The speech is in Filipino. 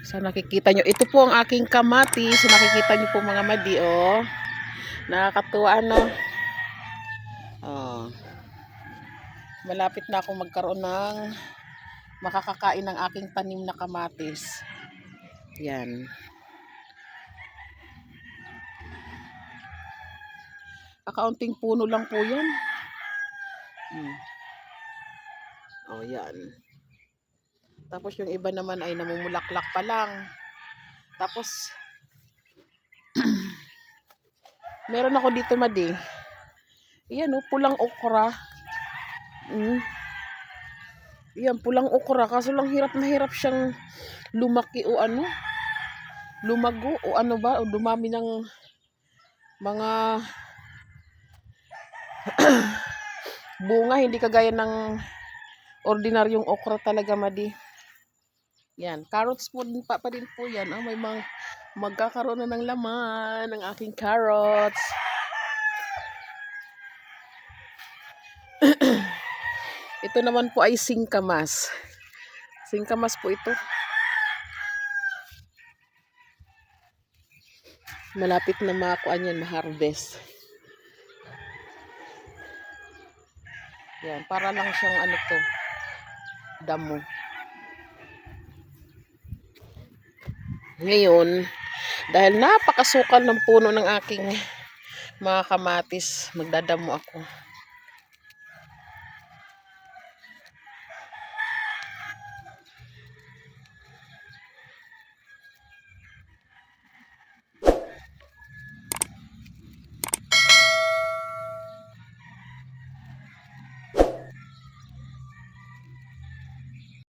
So nakikita nyo, ito po ang aking kamatis. So nakikita nyo po mga madi, oh. Nakakatuwa, no? Oh. Malapit na akong magkaroon ng makakakain ng aking tanim na kamatis. Yan. Kakaunting puno lang po yan. Oh, yan. Tapos yung iba naman ay namumulaklak pa lang. Tapos, meron ako dito madi. Yan, oh, pulang okra. Yan, pulang okra. Kaso lang hirap na hirap siyang lumaki o ano. Lumago o ano ba. O dumami ng mga bunga. Hindi kagaya ng ordinaryong okra talaga madi. Yan, carrots po din pa din po yan. Oh, may magkakaroon na ng laman ng aking carrots. Ito naman po ay singkamas. Singkamas po ito. Malapit na makuan yan, ma-harvest. Yan, para lang siyang ano to, damo. Ngayon, dahil napakasukal ng puno ng aking mga kamatis, magdadamo ako.